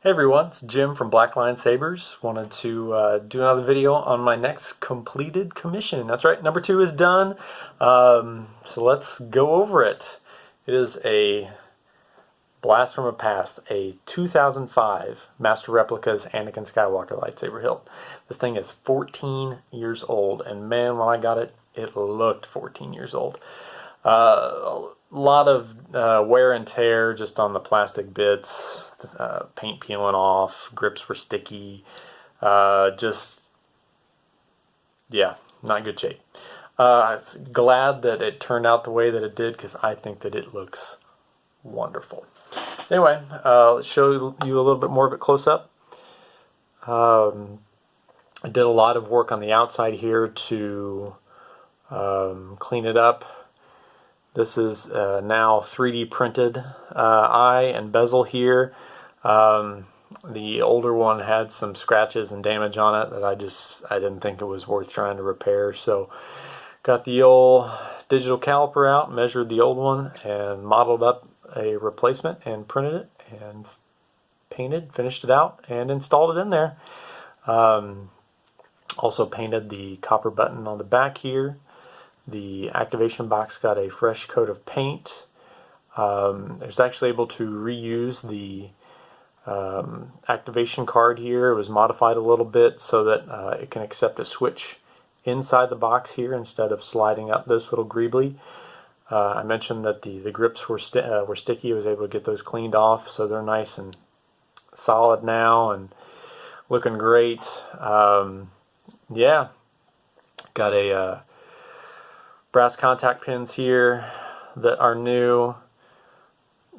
Hey everyone, it's Jim from Black Line Sabers. Wanted to do another video on my next completed commission. That's right, number 2 is done. So let's go over it. It is a blast from a past, a 2005 Master Replicas Anakin Skywalker lightsaber hilt. This thing is 14 years old, and man, when I got it, it looked 14 years old. A lot of wear and tear just on the plastic bits, paint peeling off, grips were sticky, yeah, not good shape. Glad that it turned out the way that it did, because I think that it looks wonderful. So anyway, let's show you a little bit more of it close up. I did a lot of work on the outside here to clean it up. This is now 3D printed eye and bezel here. The older one had some scratches and damage on it that I didn't think it was worth trying to repair. So got the old digital caliper out, measured the old one, and modeled up a replacement and printed it and painted, finished it out, and installed it in there. Also painted the copper button on the back here. The activation box got a fresh coat of paint. It's actually able to reuse the activation card here. It was modified a little bit so that it can accept a switch inside the box here instead of sliding up this little greebly. I mentioned that the grips were sticky. I was able to get those cleaned off, so they're nice and solid now and looking great. Yeah, got a brass contact pins here that are new.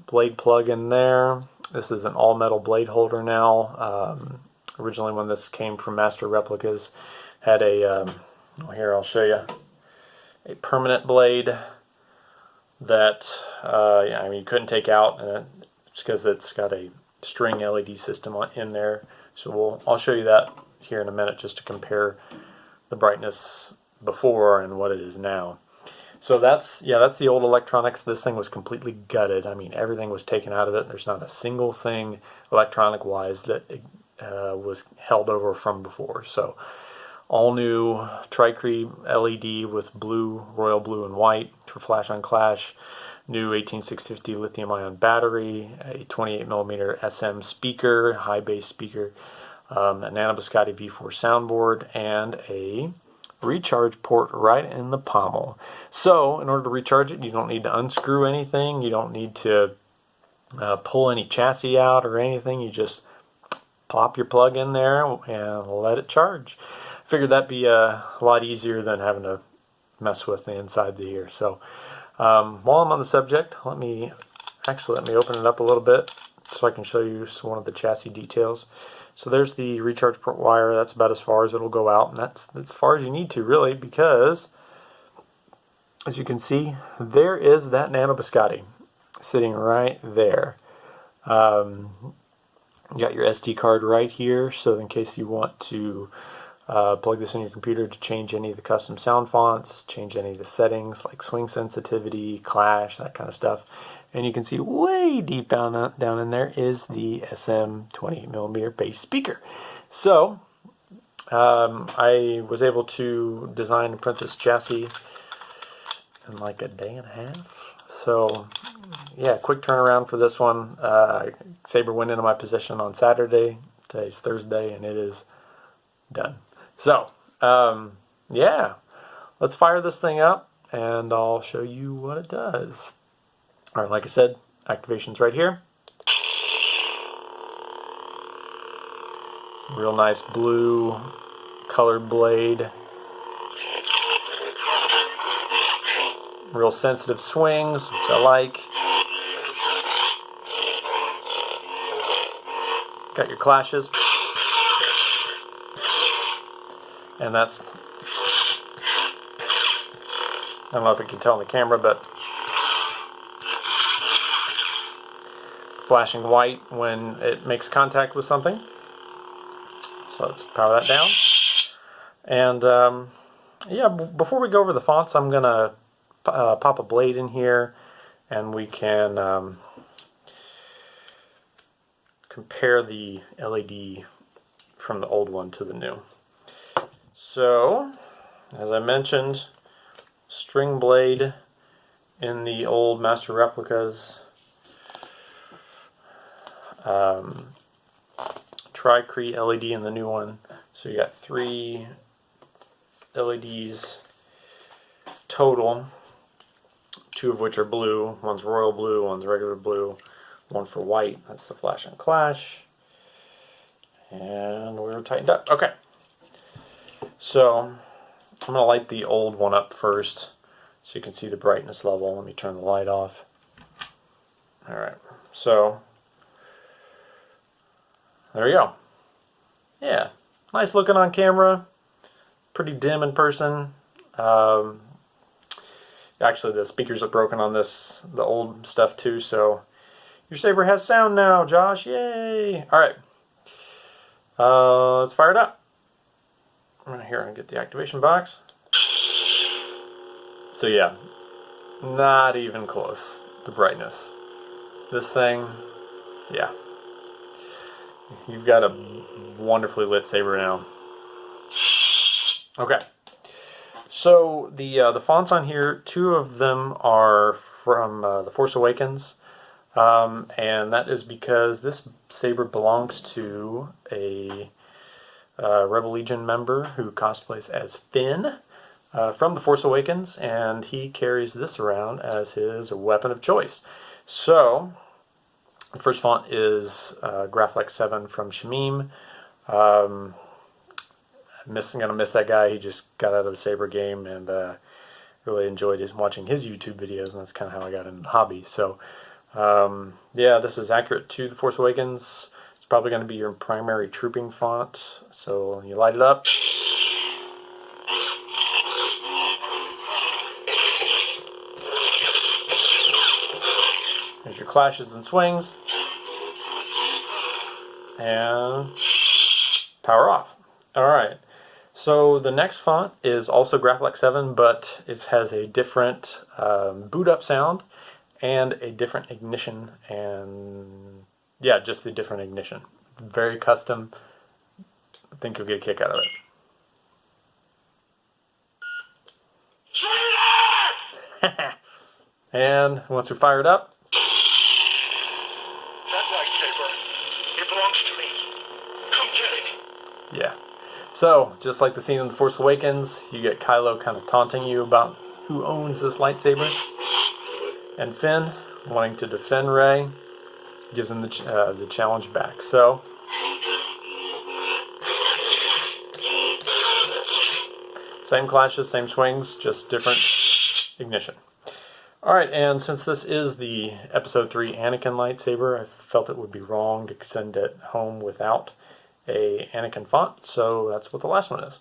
Blade plug in there. This is an all-metal blade holder now. Originally, when this came from Master Replicas, had a here I'll show you, a permanent blade that yeah, I mean, you couldn't take out, and it's because it's got a string LED system in there. So I'll show you that here in a minute, just to compare the brightness before and what it is now. So that's the old electronics. This thing was completely gutted. I mean, everything was taken out of it. There's not a single thing electronic wise that was held over from before. So all new Tri-Cree LED with blue, royal blue and white for flash on clash. New 18650 lithium-ion battery, a 28mm SM speaker, high bass speaker, a Nano Biscotte V4 soundboard, and a recharge port right in the pommel. So in order to recharge it, you don't need to unscrew anything. You don't need to pull any chassis out or anything. You just plop your plug in there and let it charge. Figured that'd be a lot easier than having to mess with the insides of here. So while I'm on the subject, let me open it up a little bit so I can show you one of the chassis details. So there's the recharge port wire. That's about as far as it'll go out, and that's as far as you need to, really, because as you can see, there is that Nano Biscotte sitting right there. You got your SD card right here, so in case you want to plug this in your computer to change any of the custom sound fonts, change any of the settings like swing sensitivity, clash, that kind of stuff. And you can see way deep down in there is the SM 28mm bass speaker. So I was able to design and print this chassis in like a day and a half. So yeah, quick turnaround for this one. Saber went into my possession on Saturday. Today's Thursday, and it is done. So yeah, let's fire this thing up and I'll show you what it does. Alright, like I said, activation's right here. Some real nice blue colored blade. Real sensitive swings, which I like. Got your clashes. And that's, I don't know if you can tell on the camera, but flashing white when it makes contact with something. So let's power that down. And yeah, before we go over the fonts, I'm going to pop a blade in here, and we can compare the LED from the old one to the new. So, as I mentioned, string blade in the old Master Replicas, Tri-Cree LED in the new one. So you got 3 LEDs total, 2 of which are blue. One's royal blue, one's regular blue, one for white. That's the flash and clash. And we're tightened up. Okay. So I'm going to light the old one up first so you can see the brightness level. Let me turn the light off. Alright, so there you go. Yeah, nice looking on camera. Pretty dim in person. Actually, the speakers are broken on this, the old stuff too, so your saber has sound now, Josh. Yay! Alright. Let's fire it up. Right here, and get the activation box. So yeah, not even close, the brightness. This thing, yeah. You've got a wonderfully lit saber now. Okay. So the fonts on here, 2 of them are from The Force Awakens. And that is because this saber belongs to a Rebel Legion member who cosplays as Finn from The Force Awakens, and he carries this around as his weapon of choice. So, the first font is Graphics 7 from Shamim. I'm going to miss that guy. He just got out of a saber game, and really enjoyed watching his YouTube videos, and that's kind of how I got into the hobby. So, yeah, this is accurate to The Force Awakens. It's probably going to be your primary trooping font. So you light it up. There's your clashes and swings. And power off. Alright. So the next font is also Graphics 7, but it has a different boot up sound and a different ignition, and yeah, just the different ignition. Very custom. I think you'll get a kick out of it. And once we fire it up, that lightsaber, it belongs to me. Come get it. Yeah. So, just like the scene in The Force Awakens, you get Kylo kind of taunting you about who owns this lightsaber. And Finn, wanting to defend Rey, gives him the challenge back. So, same clashes, same swings, just different ignition. Alright, and since this is the Episode 3 Anakin lightsaber, I felt it would be wrong to send it home without a Anakin font, so that's what the last one is.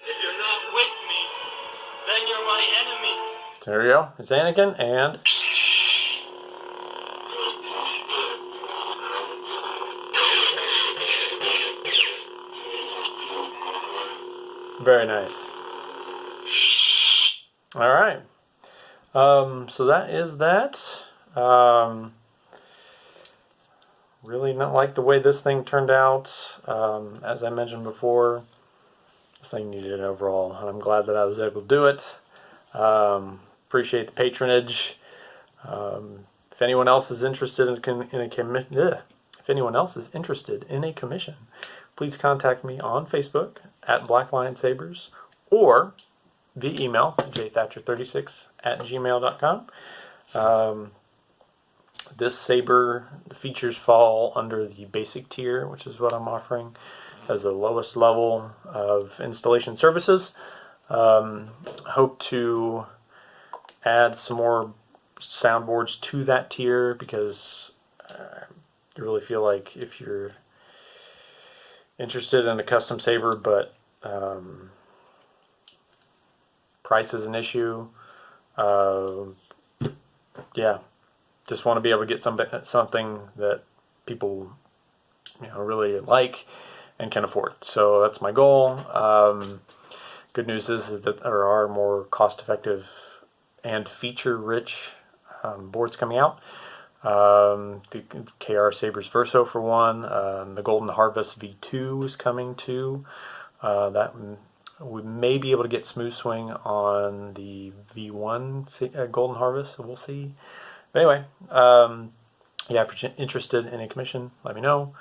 If you're not with me, then you're my enemy. There we go. It's Anakin, and very nice. Alright. So that is that. Really not like the way this thing turned out. As I mentioned before, this thing needed an overhaul, and I'm glad that I was able to do it. Appreciate the patronage. If anyone else is interested in a commission, please contact me on Facebook at Black Lion Sabers or via email jthatcher36@gmail.com. This saber, the features fall under the basic tier, which is what I'm offering as the lowest level of installation services. Hope to add some more soundboards to that tier, because I really feel like if you're interested in a custom saber but price is an issue, yeah, just want to be able to get something that people really like and can afford. So that's my goal. Good news is that there are more cost-effective and feature-rich boards coming out. The KR Sabers Verso for one. The Golden Harvest V2 is coming too. That we may be able to get smooth swing on the V1 Golden Harvest, so we'll see. But anyway, yeah, if you're interested in a commission, let me know.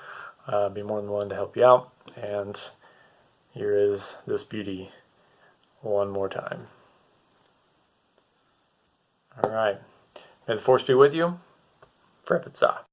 Be more than willing to help you out. And here is this beauty one more time. All right. May the force be with you. Replicas.